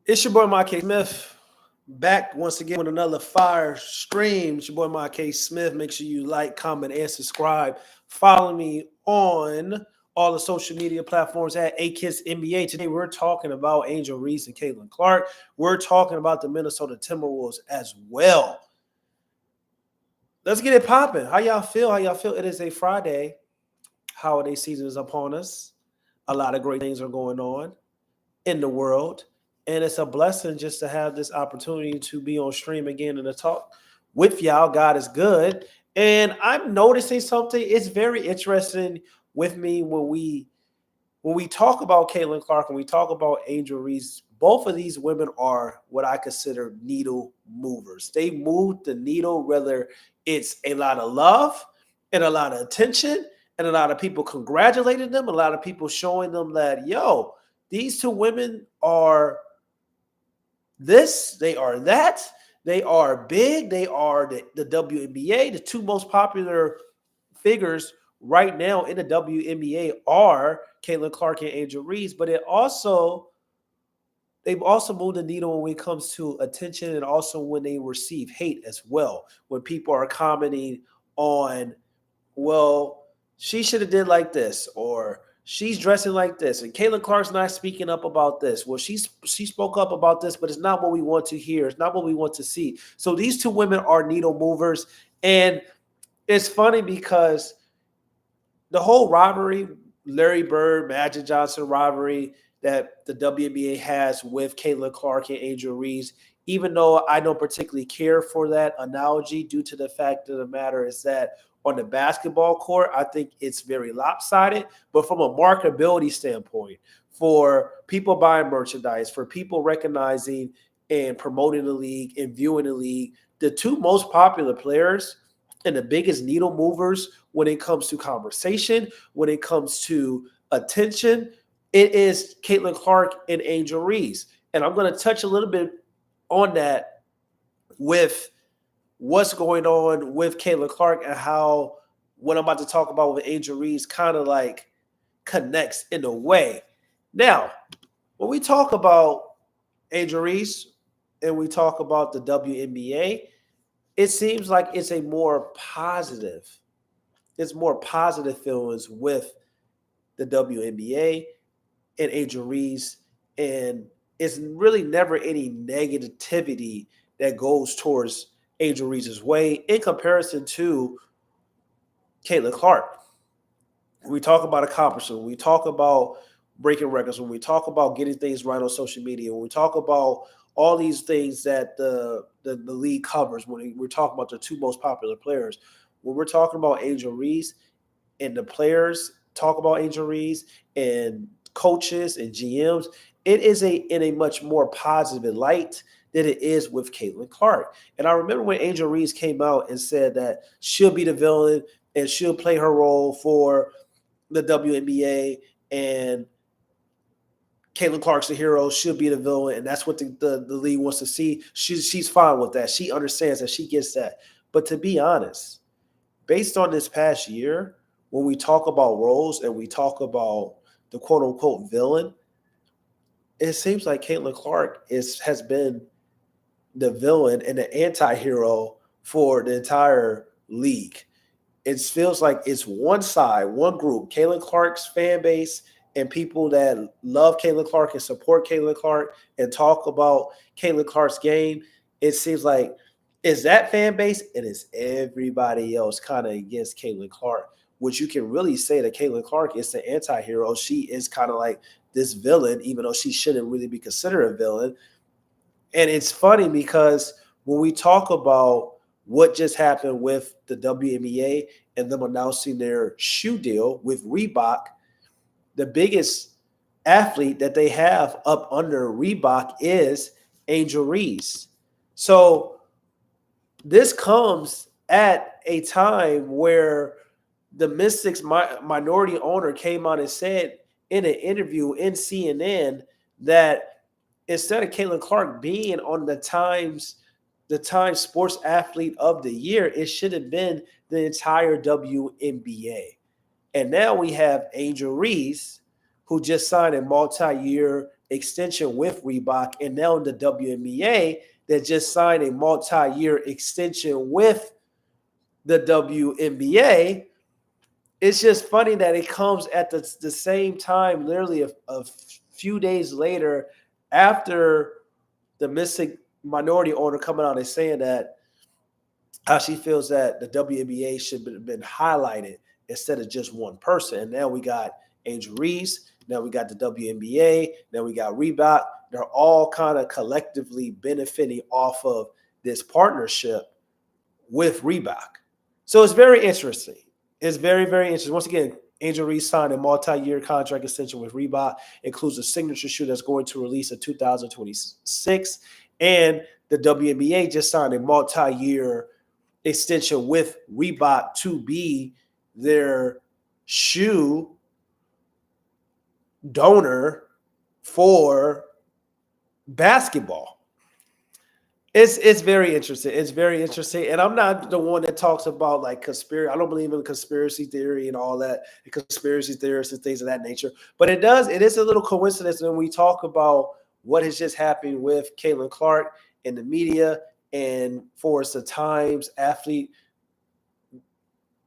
It's your boy, Mike Smith, back once again with another fire stream. It's your boy, Mike Smith. Make sure you like, comment, and subscribe. Follow me on all the social media platforms at AKIS NBA. Today, we're talking about Angel Reese and Caitlin Clark. We're talking about the Minnesota Timberwolves as well. Let's get it popping. How y'all feel? How y'all feel? It is a Friday. Holiday season is upon us. A lot of great things are going on in the world. And it's a blessing just to have this opportunity to be on stream again and to talk with y'all. God is good. And I'm noticing something. It's very interesting with me when we talk about Caitlin Clark and we talk about Angel Reese. Both of these women are what I consider needle movers. They move the needle, whether it's a lot of love and a lot of attention and a lot of people congratulating them, a lot of people showing them that, yo, these two women are this, they are that, they are big, they are the WNBA. The two most popular figures right now in the WNBA are Caitlin Clark and Angel Reese, but they've also moved the needle when it comes to attention and also when they receive hate as well. When people are commenting on, well, she should have did like this, or she's dressing like this, and Caitlin Clark's not speaking up about this. Well, she spoke up about this, but it's not what we want to hear. It's not what we want to see. So these two women are needle movers, and it's funny because the whole rivalry, Larry Bird, Magic Johnson rivalry that the WNBA has with Caitlin Clark and Angel Reese, even though I don't particularly care for that analogy due to the fact of the matter is that on the basketball court, I think it's very lopsided. But from a marketability standpoint, for people buying merchandise, for people recognizing and promoting the league and viewing the league, the two most popular players and the biggest needle movers when it comes to conversation, when it comes to attention, it is Caitlin Clark and Angel Reese. And I'm going to touch a little bit on that with what's going on with Caitlin Clark and how what I'm about to talk about with Angel Reese kind of like connects in a way. Now, when we talk about Angel Reese and we talk about the WNBA, it seems like it's more positive feelings with the WNBA and Angel Reese, and it's really never any negativity that goes towards Angel Reese's way in comparison to Caitlin Clark. When we talk about accomplishment, when we talk about breaking records, when we talk about getting things right on social media, when we talk about all these things that the league covers, when we're talking about the two most popular players, when we're talking about Angel Reese and the players talk about Angel Reese and coaches and GMs, it is in a much more positive light than it is with Caitlin Clark. And I remember when Angel Reese came out and said that she'll be the villain and she'll play her role for the WNBA, and Caitlin Clark's the hero. She'll be the villain, and that's what the league wants to see. She's fine with that. She understands that. She gets that. But to be honest, based on this past year, when we talk about roles and we talk about the quote unquote villain, it seems like Caitlin Clark has been the villain and the anti-hero for the entire league. It feels like it's one side, one group, Caitlin Clark's fan base and people that love Caitlin Clark and support Caitlin Clark and talk about Caitlin Clark's game. It seems like it's that fan base and it's everybody else kind of against Caitlin Clark, which you can really say that Caitlin Clark is the anti-hero. She is kind of like this villain, even though she shouldn't really be considered a villain. And it's funny because when we talk about what just happened with the WNBA and them announcing their shoe deal with Reebok, the biggest athlete that they have up under Reebok is Angel Reese. So this comes at a time where the Mystics minority owner came out and said in an interview in CNN that instead of Caitlin Clark being on the Times Sports Athlete of the Year, it should have been the entire WNBA. And now we have Angel Reese, who just signed a multi-year extension with Reebok, and now in the WNBA that just signed a multi-year extension with the WNBA. It's just funny that it comes at the same time, literally a few days later, after the missing minority owner coming out and saying that how she feels that the WNBA should have been highlighted instead of just one person. And now we got Angel Reese, now we got the WNBA, now we got Reebok. They're all kind of collectively benefiting off of this partnership with Reebok. So it's very interesting. It's very, very interesting. Once again, Angel Reese signed a multi-year contract extension with Reebok, includes a signature shoe that's going to release in 2026. And the WNBA just signed a multi-year extension with Reebok to be their shoe donor for basketball. It's very interesting. It's very interesting. And I'm not the one that talks about like conspiracy. I don't believe in conspiracy theory and all that, and conspiracy theorists and things of that nature. But it is a little coincidence when we talk about what has just happened with Caitlin Clark in the media and for the Times Athlete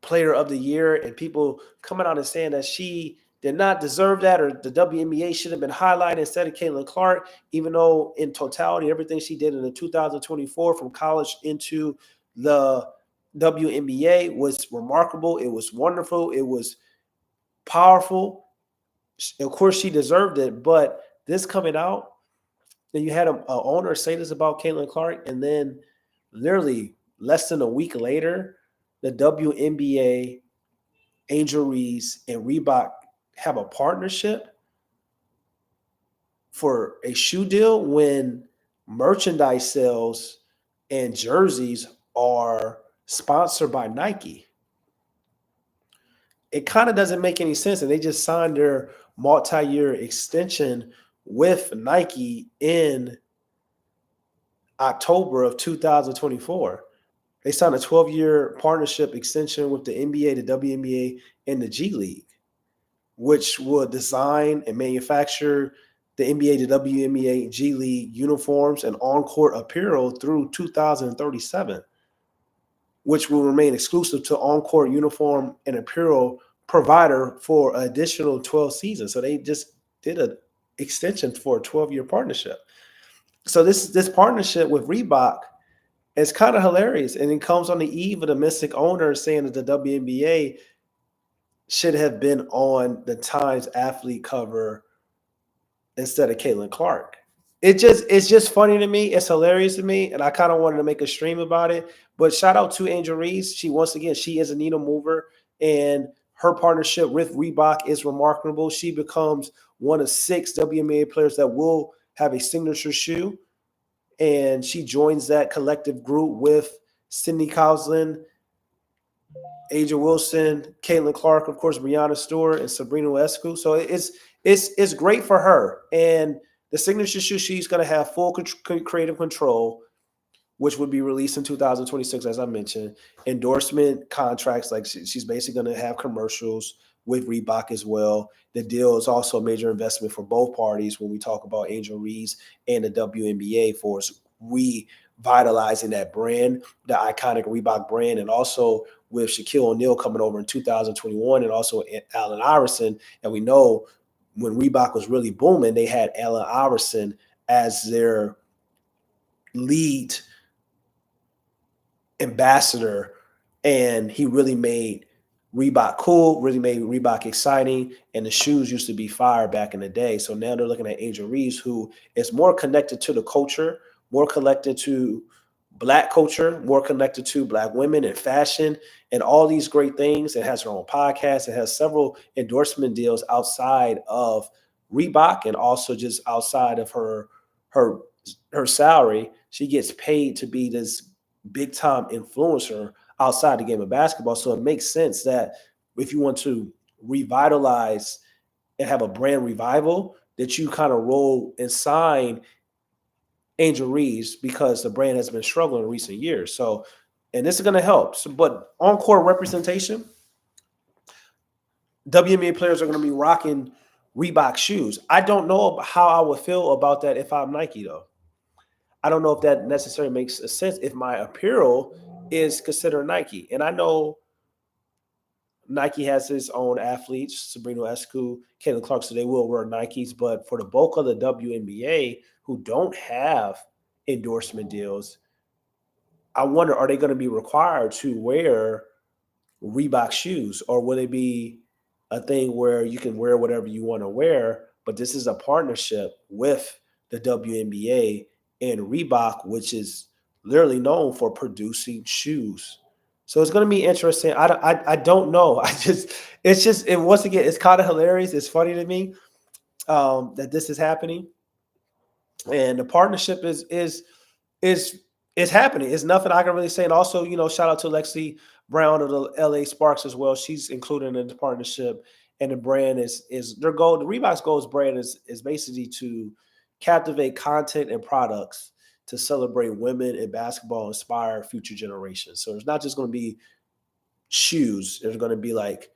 Player of the Year, and people coming out and saying that she did not deserve that, or the WNBA should have been highlighted instead of Caitlin Clark, even though in totality, everything she did in the 2024 from college into the WNBA was remarkable. It was wonderful. It was powerful. Of course, she deserved it, but this coming out, then you had a owner say this about Caitlin Clark, and then literally less than a week later, the WNBA, Angel Reese, and Reebok have a partnership for a shoe deal when merchandise sales and jerseys are sponsored by Nike. It kind of doesn't make any sense. And they just signed their multi-year extension with Nike in October of 2024. They signed a 12-year partnership extension with the NBA, the WNBA, and the G League, which will design and manufacture the NBA, the WNBA, G League uniforms and on-court apparel through 2037, which will remain exclusive to on-court uniform and apparel provider for an additional 12 seasons. So they just did an extension for a 12-year partnership. So this partnership with Reebok is kind of hilarious, and it comes on the eve of the mystic owner saying that the WNBA should have been on the Times Athlete cover instead of Caitlin Clark. It's just funny to me. It's hilarious to me, and I kind of wanted to make a stream about it. But shout out to Angel Reese. She is a needle mover, and her partnership with Reebok is remarkable. She becomes one of 6 WNBA players that will have a signature shoe, and she joins that collective group with Sydney Cousland, Aja Wilson, Caitlin Clark, of course, Breanna Stewart, and Sabrina Escu. So it's great for her. And the signature shoe, she's going to have full creative control, which would be released in 2026, as I mentioned. Endorsement contracts, like she's basically going to have commercials with Reebok as well. The deal is also a major investment for both parties when we talk about Angel Reese and the WNBA for revitalizing that brand, the iconic Reebok brand, and also with Shaquille O'Neal coming over in 2021 and also Allen Iverson. And we know when Reebok was really booming, they had Allen Iverson as their lead ambassador, and he really made Reebok cool, really made Reebok exciting, and the shoes used to be fire back in the day. So now they're looking at Angel Reese, who is more connected to the culture, more connected to Black culture, more connected to Black women and fashion and all these great things. It has her own podcast. It has several endorsement deals outside of Reebok and also just outside of her salary. She gets paid to be this big time influencer outside the game of basketball. So it makes sense that if you want to revitalize and have a brand revival, that you kind of roll and sign Angel Reese because the brand has been struggling in recent years. So, and this is going to help. So, but on-court representation, WNBA players are going to be rocking Reebok shoes. I don't know how I would feel about that if I'm Nike, though. I don't know if that necessarily makes a sense if my apparel is considered Nike. And I know Nike has its own athletes, Sabrina Escu, Caitlin Clark, so they will wear Nikes. But for the bulk of the WNBA who don't have endorsement deals, I wonder, are they going to be required to wear Reebok shoes, or will it be a thing where you can wear whatever you want to wear? But this is a partnership with the WNBA and Reebok, which is literally known for producing shoes. So it's going to be interesting. I don't know. And once again, it's kind of hilarious. It's funny to me that this is happening, and the partnership is is happening. It's nothing I can really say. And also, shout out to Lexi Brown of the LA Sparks as well. She's included in the partnership, and the brand is their goal. The Reebok's goals brand is basically to captivate content and products to celebrate women in basketball, inspire future generations. So it's not just going to be shoes. There's going to be like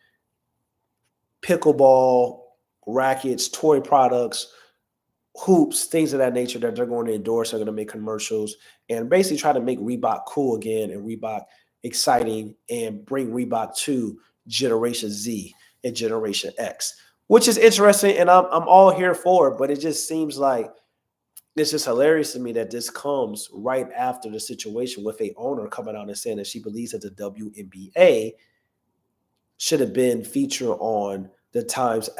pickleball rackets, toy products, hoops, things of that nature that they're going to endorse. They're going to make commercials and basically try to make Reebok cool again and Reebok exciting and bring Reebok to Generation Z and Generation X, which is interesting. And I'm all here for it, but it just seems like it's just hilarious to me that this comes right after the situation with a owner coming out and saying that she believes that the WNBA should have been featured on the Times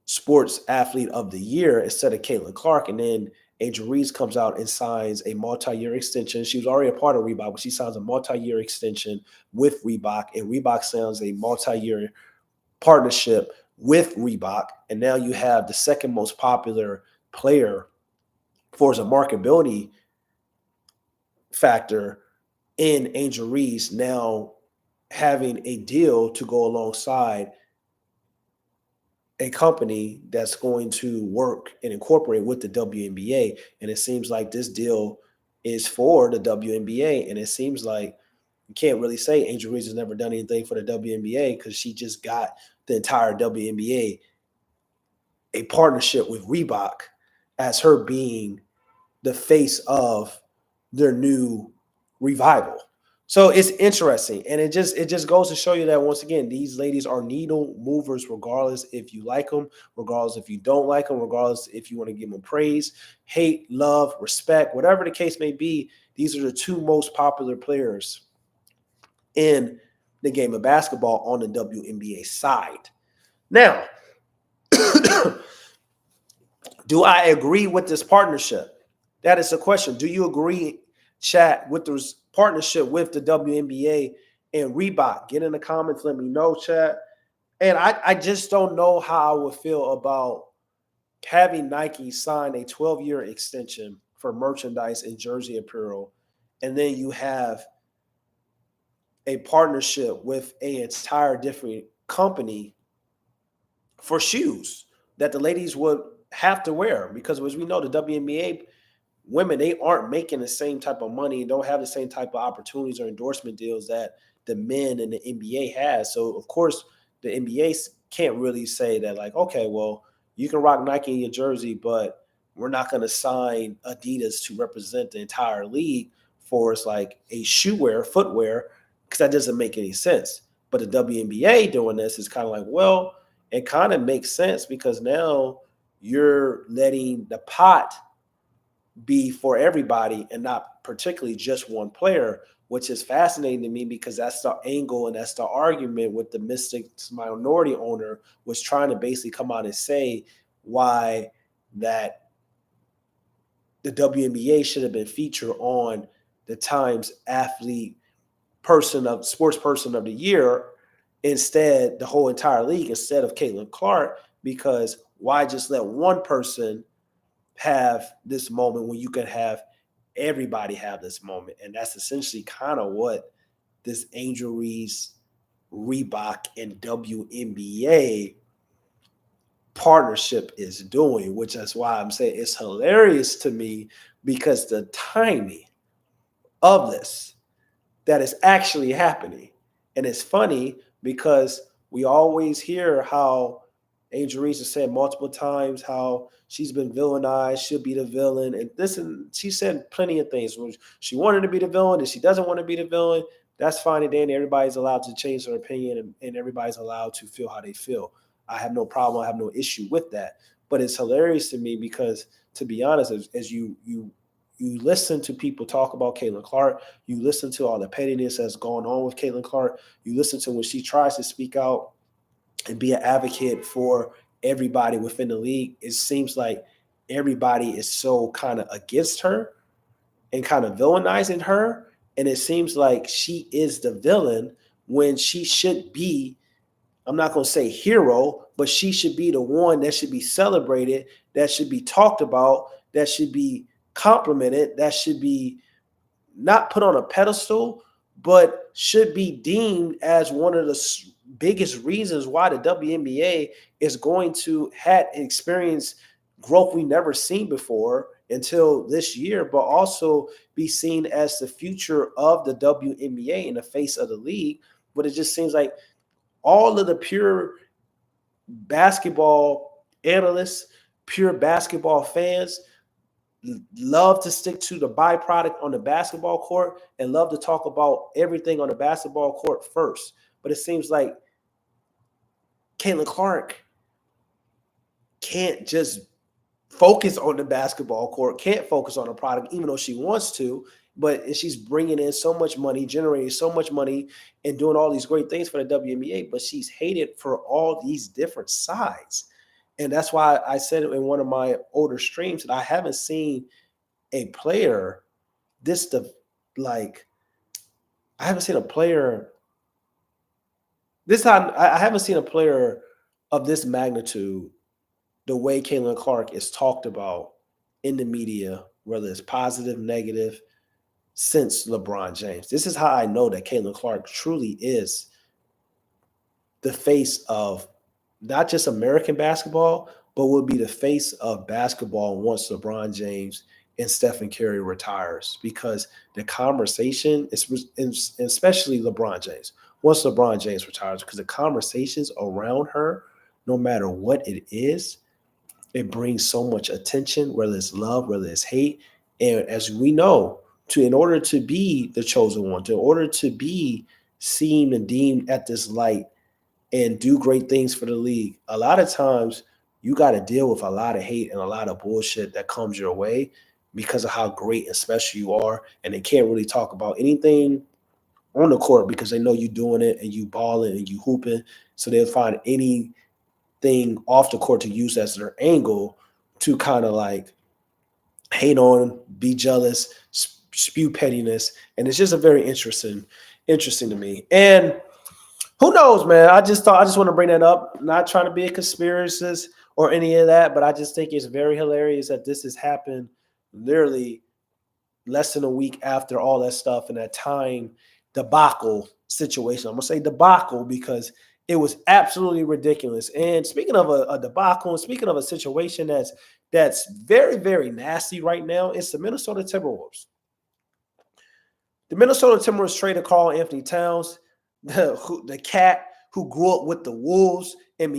Sports Athlete of the Year instead of Caitlin Clark. And then Angel Reese comes out and signs a multi-year extension. She was already a part of Reebok, but she signs a multi-year extension with Reebok, and Reebok signs a multi-year partnership with Reebok. And now you have the second most popular player for as a marketability factor in Angel Reese now having a deal to go alongside a company that's going to work and incorporate with the WNBA. And it seems like this deal is for the WNBA. And it seems like you can't really say Angel Reese has never done anything for the WNBA because she just got the entire WNBA a partnership with Reebok as her being the face of their new revival. So it's interesting, and it just goes to show you that once again, these ladies are needle movers, regardless if you like them, regardless if you don't like them, regardless if you want to give them praise, hate, love, respect, whatever the case may be. These are the two most popular players in the game of basketball on the WNBA side. Now, do I agree with this partnership? That is the question. Do you agree, chat, with this partnership with the WNBA and Reebok? Get in the comments. Let me know, chat. And I just don't know how I would feel about having Nike sign a 12-year extension for merchandise and jersey apparel. And then you have a partnership with an entire different company for shoes that the ladies would have to wear, because as we know, the WNBA women, they aren't making the same type of money and don't have the same type of opportunities or endorsement deals that the men in the NBA has. So of course the NBA can't really say that like, okay, well, you can rock Nike in your jersey, but we're not going to sign Adidas to represent the entire league for it's like a footwear, because that doesn't make any sense. But the WNBA doing this is kind of like, well, it kind of makes sense because now you're letting the pot be for everybody and not particularly just one player, which is fascinating to me because that's the angle and that's the argument with the Mystics minority owner was trying to basically come out and say why that the WNBA should have been featured on the Times Sports Person of the Year instead, the whole entire league instead of Caitlin Clark, because why just let one person have this moment when you could have everybody have this moment? And that's essentially kind of what this Angel Reese, Reebok, and WNBA partnership is doing, which is why I'm saying it's hilarious to me because the timing of this that is actually happening. And it's funny because we always hear how Angel Reese has said multiple times how she's been villainized, she'll be the villain, and she said plenty of things. She wanted to be the villain, and she doesn't want to be the villain. That's fine and dandy. Everybody's allowed to change their opinion, and everybody's allowed to feel how they feel. I have no problem. I have no issue with that. But it's hilarious to me because, to be honest, as you listen to people talk about Caitlin Clark, you listen to all the pettiness that's going on with Caitlin Clark, you listen to when she tries to speak out and be an advocate for everybody within the league, it seems like everybody is so kind of against her and kind of villainizing her. And it seems like she is the villain when she should be, I'm not going to say hero, but she should be the one that should be celebrated, that should be talked about, that should be complimented, that should be not put on a pedestal, but should be deemed as one of the biggest reasons why the WNBA is going to have experience growth we never seen before until this year, but also be seen as the future of the WNBA in the face of the league. But it just seems like all of the pure basketball analysts, pure basketball fans love to stick to the byproduct on the basketball court and love to talk about everything on the basketball court first. But it seems like Caitlin Clark can't just focus on the basketball court, can't focus on the product, even though she wants to. But she's bringing in so much money, generating so much money, and doing all these great things for the WNBA. But she's hated for all these different sides. And that's why I said in one of my older streams that I haven't seen a player I haven't seen a player this time. I haven't seen a player of this magnitude, the way Caitlin Clark is talked about in the media, whether it's positive, negative, since LeBron James. This is how I know that Caitlin Clark truly is the face of not just American basketball, but will be the face of basketball once LeBron James and Stephen Curry retires. Because the conversation, especially LeBron James, once LeBron James retires, because the conversations around her, no matter what it is, it brings so much attention, whether it's love, whether it's hate. And as we know, in order to be the chosen one, in order to be seen and deemed at this light and do great things for the league, a lot of times you got to deal with a lot of hate and a lot of bullshit that comes your way because of how great and special you are. And they can't really talk about anything on the court because they know you doing it and you balling and you hooping. So they'll find anything off the court to use as their angle to kind of like hate on, be jealous, spew pettiness. And it's just a very interesting to me. And who knows, man? I just want to bring that up. Not trying to be a conspiracist or any of that, but I just think it's very hilarious that this has happened literally less than a week after all that stuff and that time debacle situation. I'm going to say debacle because it was absolutely ridiculous. And speaking of a debacle and speaking of a situation that's very, very nasty right now, it's the Minnesota Timberwolves. The Minnesota Timberwolves traded Karl-Anthony Towns, the cat who grew up with the Wolves and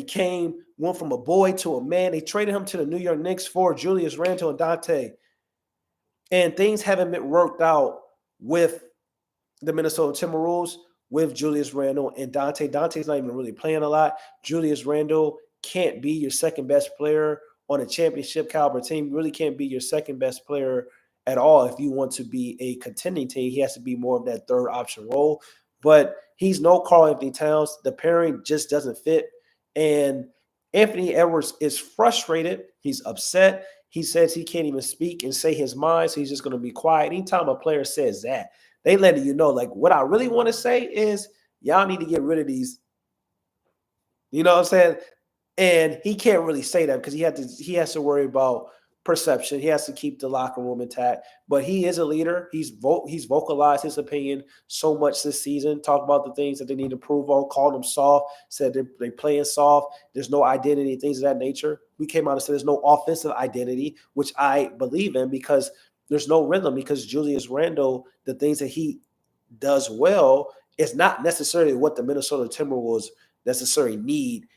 went from a boy to a man. They traded him to the New York Knicks for Julius Randle and Dante. And things haven't been worked out with the Minnesota Timberwolves, with Julius Randle and Dante. Dante's not even really playing a lot. Julius Randle can't be your second best player on a championship caliber team. Really can't be your second best player at all. If you want to be a contending team, he has to be more of that third option role. But he's no Karl-Anthony Towns. The pairing just doesn't fit. And Anthony Edwards is frustrated. He's upset. He says he can't even speak and say his mind, so he's just going to be quiet. Anytime a player says that, they letting you know, like, what I really want to say is y'all need to get rid of these. You know what I'm saying? And he can't really say that because he has to worry about perception. He has to keep the locker room intact. But he is a leader. He's vocalized his opinion so much this season, talked about the things that they need to improve on, called them soft, said they're playing soft. There's no identity, things of that nature. We came out and said there's no offensive identity, which I believe in because there's no rhythm, because Julius Randle, the things that he does well is not necessarily what the Minnesota Timberwolves necessarily need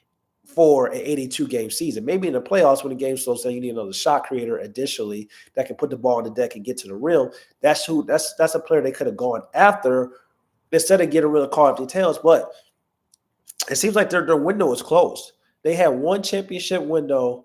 for an 82-game season. Maybe in the playoffs when the game slows down, you need another shot creator additionally that can put the ball on the deck and get to the rim. That's a player they could have gone after instead of getting rid of Karl Anthony Towns. But it seems like their window is closed. They had one championship window,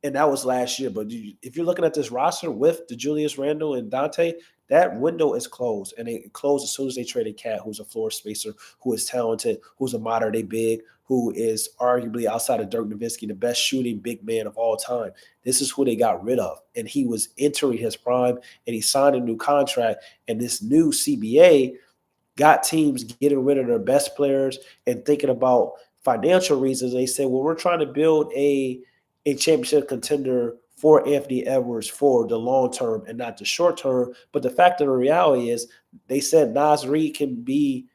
and that was last year. But if you're looking at this roster with the Julius Randle and Dante, that window is closed. And it closed as soon as they traded Cat, who's a floor spacer, who is talented, who's a modern day big, who is arguably outside of Dirk Nowitzki, the best shooting big man of all time. This is who they got rid of. And he was entering his prime, and he signed a new contract. And this new CBA got teams getting rid of their best players and thinking about financial reasons. They said, well, we're trying to build a championship contender for Anthony Edwards for the long term and not the short term. But the fact of the reality is they said Naz Reid can be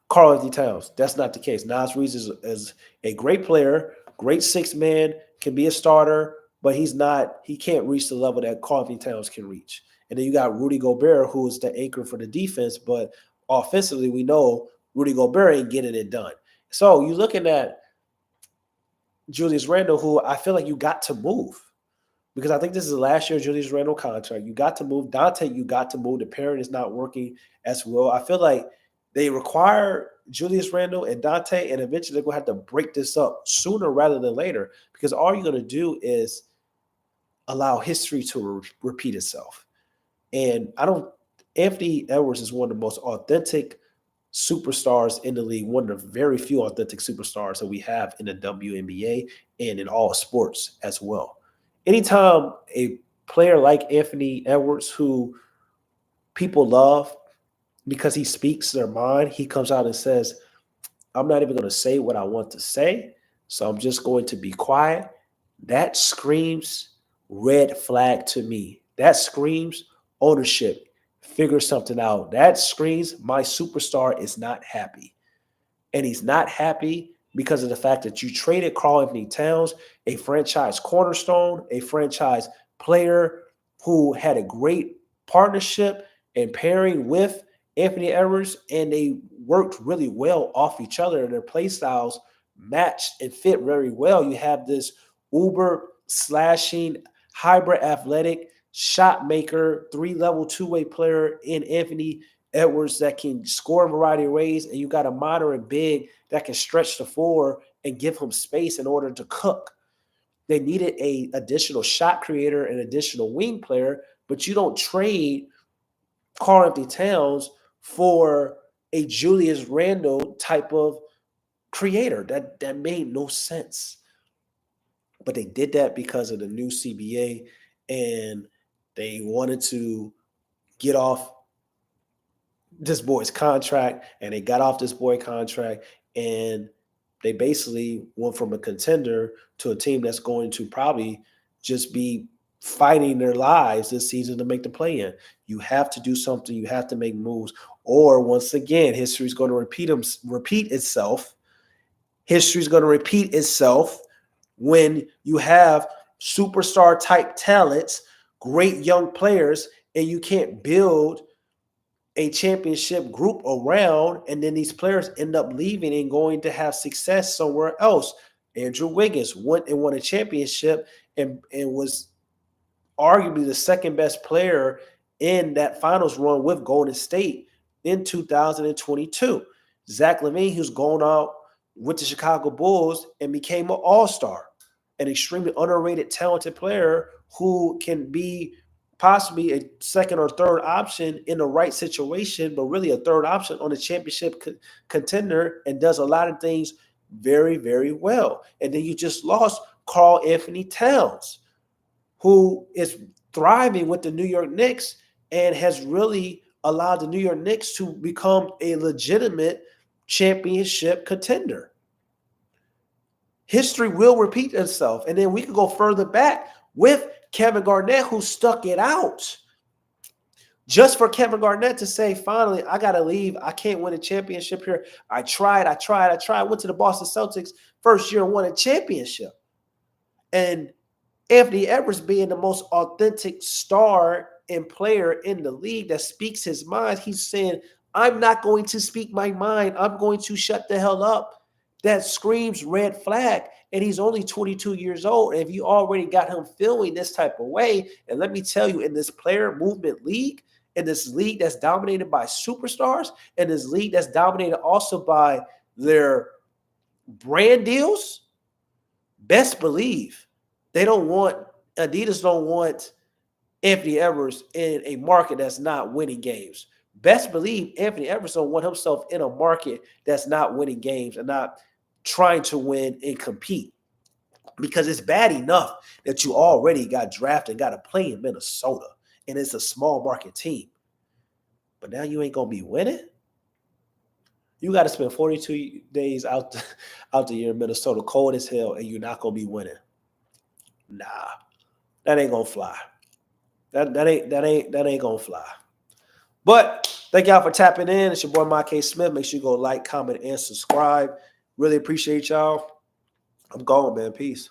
Karl Anthony Towns. That's not the case. Naz Reid is a great player, great sixth man, can be a starter, but he can't reach the level that Karl Anthony Towns can reach. And then you got Rudy Gobert, who is the anchor for the defense, but offensively, we know Rudy Gobert ain't getting it done. So you're looking at Julius Randle, who I feel like you got to move, because I think this is the last year of Julius Randle contract. You got to move. Dante, you got to move. The pairing is not working as well. I feel like they require Julius Randle and Dante, and eventually they're going to have to break this up sooner rather than later, because all you're going to do is allow history to repeat itself. And Anthony Edwards is one of the most authentic superstars in the league, one of the very few authentic superstars that we have in the WNBA and in all sports as well. Anytime a player like Anthony Edwards, who people love because he speaks their mind, he comes out and says, I'm not even going to say what I want to say, so I'm just going to be quiet. That screams red flag to me. That screams ownership. Figure something out. That screams my superstar is not happy. And he's not happy because of the fact that you traded Karl Anthony Towns, a franchise cornerstone, a franchise player who had a great partnership and pairing with Anthony Edwards, and they worked really well off each other, and their play styles matched and fit very well. You have this uber slashing, hybrid athletic shot maker, 3-level two-way player in Anthony Edwards that can score in a variety of ways, and you got a moderate big that can stretch the floor and give him space in order to cook. They needed a additional shot creator and additional wing player, but you don't trade Karl Anthony Towns for a Julius Randle type of creator. That made no sense. But they did that because of the new CBA, and they wanted to get off this boy's contract, and they got off this boy contract, and they basically went from a contender to a team that's going to probably just be fighting their lives this season to make the play-in. You have to do something. You have to make moves. Or once again, history is going to repeat itself. History is going to repeat itself when you have superstar type talents, great young players, and you can't build a championship group around, and then these players end up leaving and going to have success somewhere else. Andrew Wiggins went and won a championship and was arguably the second best player in that finals run with Golden State in 2022. Zach LaVine, who's gone out with the Chicago Bulls and became an all-star, an extremely underrated, talented player who can be possibly a second or third option in the right situation, but really a third option on a championship contender, and does a lot of things very, very well. And then you just lost Karl Anthony Towns, who is thriving with the New York Knicks and has really allowed the New York Knicks to become a legitimate championship contender. History will repeat itself. And then we can go further back with Kevin Garnett, who stuck it out. Just for Kevin Garnett to say, finally, I got to leave. I can't win a championship here. I tried. Went to the Boston Celtics first year and won a championship. And Anthony Edwards, being the most authentic star and player in the league that speaks his mind, he's saying, I'm not going to speak my mind. I'm going to shut the hell up that screams red flag. And he's only 22 years old. And if you already got him feeling this type of way, and let me tell you, in this player movement league, in this league that's dominated by superstars, and this league that's dominated also by their brand deals, best believe Adidas don't want Anthony Edwards in a market that's not winning games. Best believe Anthony Edwards don't want himself in a market that's not winning games and not trying to win and compete. Because it's bad enough that you already got drafted and got to play in Minnesota, and it's a small market team. But now you ain't going to be winning? You got to spend 42 days out the year in Minnesota, cold as hell, and you're not going to be winning. Nah, that ain't going to fly. That ain't gonna fly. But thank y'all for tapping in. It's your boy Mike K. Smith. Make sure you go like, comment, and subscribe. Really appreciate y'all. I'm gone, man. Peace.